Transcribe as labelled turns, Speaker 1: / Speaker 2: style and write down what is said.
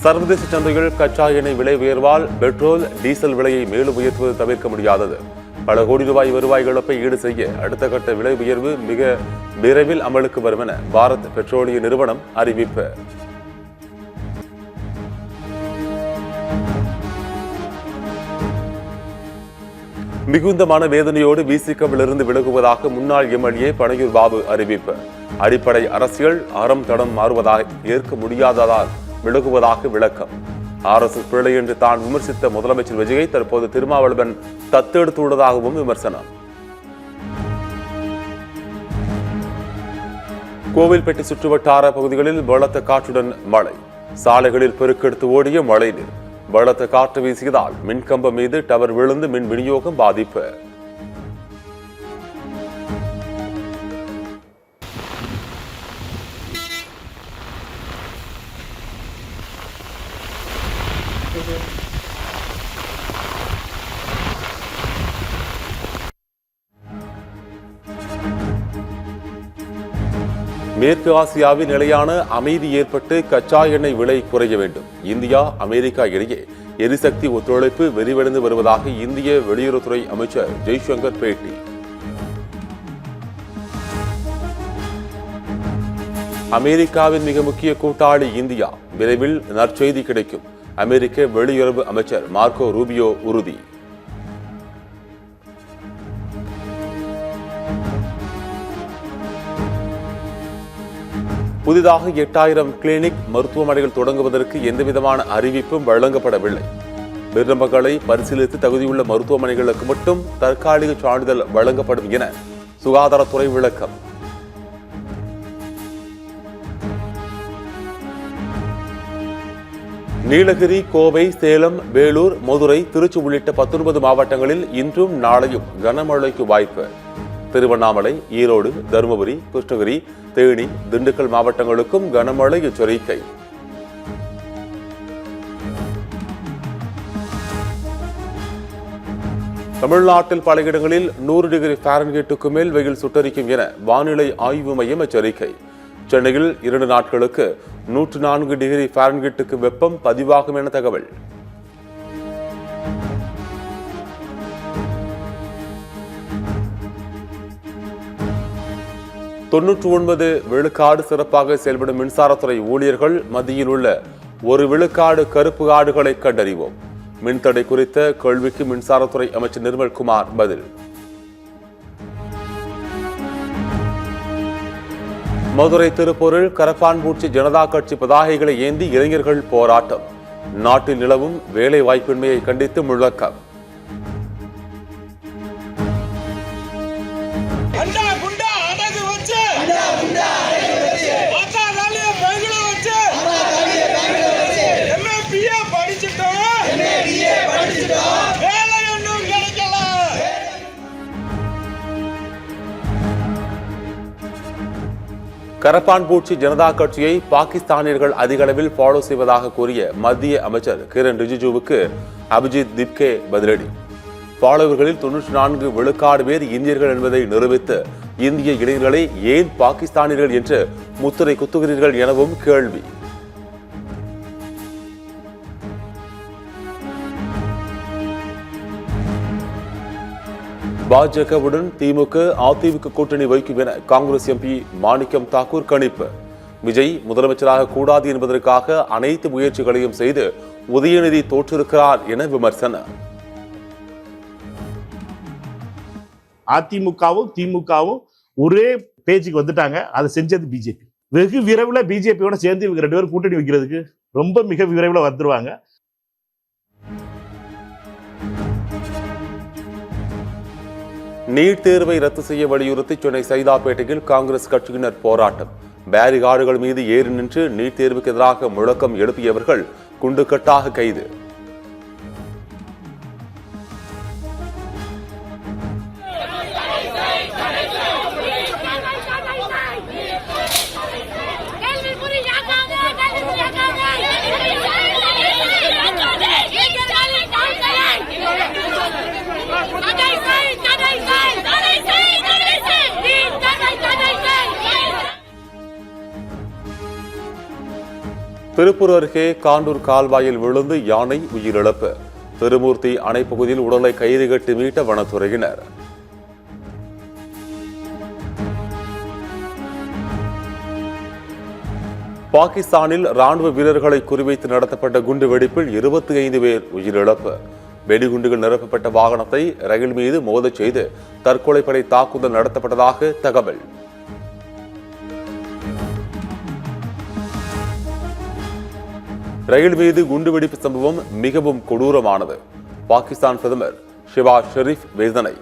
Speaker 1: சர்வதேச சந்தையில் கச்சா எண்ணெய் விலை உயர்வால் பெட்ரோல் டீசல் விலையை மேலும் உயர்த்துவது தவிர்க்க முடியாதது. பல கோடி ரூபாய் வருவாய் இழப்பை ஈடு செய்ய அடுத்த கட்ட விலை உயர்வு மிக விரைவில் அமலுக்கு வரும் என பாரத் பெட்ரோலிய நிறுவனம் அறிவிப்பு. மிகுந்த மனவேதனையோடு விசிகவிலிருந்து விலகுவதாக முன்னாள் எம்எல்ஏ பனையூர் பாபு அறிவிப்பு. அடிப்படை அரசியல் அறம் தடம் மாறுவதாக ஏற்க முடியாததால் விலகுவதாக விளக்கம். RSS பிள்ளை என்று தான் விமர்சித்த முதலமைச்சர் விஜயை தற்போது திருமாவளவன் தத்தெடுத்துள்ளதாகவும் விமர்சனம். கோவில்பட்டி சுற்றுவட்டார பகுதிகளில் பலத்த காற்றுடன் மழை. சாலைகளில் பெருக்கெடுத்து ஓடிய மழைநீர். பலத்த காற்று வீசியதால் மின்கம்பம் மீது டவர் விழுந்து மின் விநியோகம் பாதிப்பு. மேற்கு ஆசியாவில் நிலையான அமைதி ஏற்பட்டு கச்சா எண்ணெய் விலை குறைய வேண்டும். இந்தியா அமெரிக்கா இடையே எரிசக்தி ஒத்துழைப்பு விரிவடைந்து வருவதாக இந்திய வெளியுறவுத்துறை அமைச்சர் ஜெய்சங்கர் பேட்டி. அமெரிக்காவின் மிக முக்கிய கூட்டாளி இந்தியா. விரைவில் நற்செய்தி கிடைக்கும். அமெரிக்க வெளியுறவு அமைச்சர் மார்க்கோ ரூபியோ உறுதி. புதிதாக 8000 கிளினிக் மருத்துவமனைகள் தொடங்குவதற்கு எந்தவிதமான அறிவிப்பும் வழங்கப்படவில்லை. விண்ணப்பங்களை பரிசீலித்து தகுதியுள்ள மருத்துவமனைகளுக்கு மட்டும் தற்காலிக சான்றிதழ் வழங்கப்படும் என சுகாதாரத்துறை விளக்கம். நீலகிரி, கோவை, சேலம், வேலூர், மதுரை, திருச்சி உள்ளிட்ட 19 மாவட்டங்களில் இன்றும் நாளையும் கனமழைக்கு வாய்ப்பு. திருவண்ணாமலை, ஈரோடு, தருமபுரி, கிருஷ்ணகிரி, தேனி, திண்டுக்கல் மாவட்டங்களுக்கும் கனமழை எச்சரிக்கை. தமிழ்நாட்டில் பல இடங்களில் 100 டிகிரி ஃபாரன்ஹீட்டுக்கு மேல் வெயில் சுட்டரிக்கும் என வானிலை ஆய்வு மையம் எச்சரிக்கை. சென்னையில் 2 நாட்களுக்கு 104 டிகிரி ஃபாரன்ஹீட்டுக்கு வெப்பம் பதிவாகும் என தகவல். விழுக்காடு சிறப்பாக செயல்படும் மின்சாரத்துறை ஊழியர்கள் மத்தியில் உள்ள 1 விழுக்காடு கருப்பு கார்டுகளை கண்டறிவோம். மின்தடை குறித்த கேள்விக்கு மின்சாரத்துறை அமைச்சர் நிர்மல்குமார் பதில். மதுரை திருப்பூரில் கரப்பான்பூச்சி ஜனதா கட்சி பதாகைகளை ஏந்தி இளைஞர்கள் போராட்டம். நாட்டில் நிலவும் வேலை வாய்ப்பின்மையை கண்டித்து முழக்கம். கரப்பான்பூச்சி ஜனதா கட்சியை பாகிஸ்தானியர்கள் அதிக அளவில் ஃபாலோ செய்வதாக கூறிய மத்திய அமைச்சர் கிரண் ரிஜிஜுவுக்கு அபிஜித் திப்கே பதிலடி. ஃபாலோவர்களில் 94 விழுக்காடு பேர் இந்தியர்கள் என்பதை நிரூபித்து இந்திய இளைஞர்களை ஏன் பாகிஸ்தானியர்கள் என்று முத்திரை குத்துகிறீர்கள் எனவும் கேள்வி. பாஜகவுடன் திமுக, அதிமுக கூட்டணி வைக்கும் என காங்கிரஸ் எம்பி மாணிக்கம் தாக்கூர் கணிப்பு. விஜய் முதலமைச்சராக கூடாது என்பதற்காக அனைத்து முயற்சிகளையும் செய்து உதயநிதி தோற்றிருக்கிறார் என விமர்சனம்.
Speaker 2: அதிமுகவும் திமுகவும் ஒரே பேச்சுக்கு வந்துட்டாங்க. அதை செஞ்சது பிஜேபி. வெகு விரைவில் பிஜேபியோட சேர்ந்து இவங்க 2 பேரும் கூட்டணி வைக்கிறதுக்கு ரொம்ப மிக விரைவில் வந்துருவாங்க.
Speaker 1: நீட் தேர்வை ரத்து செய்ய வலியுறுத்தி சென்னை சைதாப்பேட்டையில் காங்கிரஸ் கட்சியினர் போராட்டம். பேரிகார்டுகள் மீது ஏறி நின்று நீட் தேர்வுக்கு எதிராக முழக்கம் எழுப்பியவர்கள் குண்டுக்கட்டாக கைது. திருப்பூர் அருகே காண்டூர் கால்வாயில் விழுந்து யானை உயிரிழப்பு. திருமூர்த்தி அணை பகுதியில் உடலை கயிறு கட்டி மீட்ட வனத்துறையினர். பாகிஸ்தானில் ராணுவ வீரர்களை குறிவைத்து நடத்தப்பட்ட குண்டுவெடிப்பில் 25 பேர் உயிரிழப்பு. வெடிகுண்டுகள் நிரப்பப்பட்ட வாகனத்தை ரயில் மீது மோதச் செய்து தற்கொலைப்படை தாக்குதல் நடத்தப்பட்டதாக தகவல். ரயில் மீது குண்டுவெடிப்பு சம்பவம் மிகவும் கொடூரமானது. பாகிஸ்தான் பிரதமர் ஷெபாஸ் ஷெரீப் வேதனை.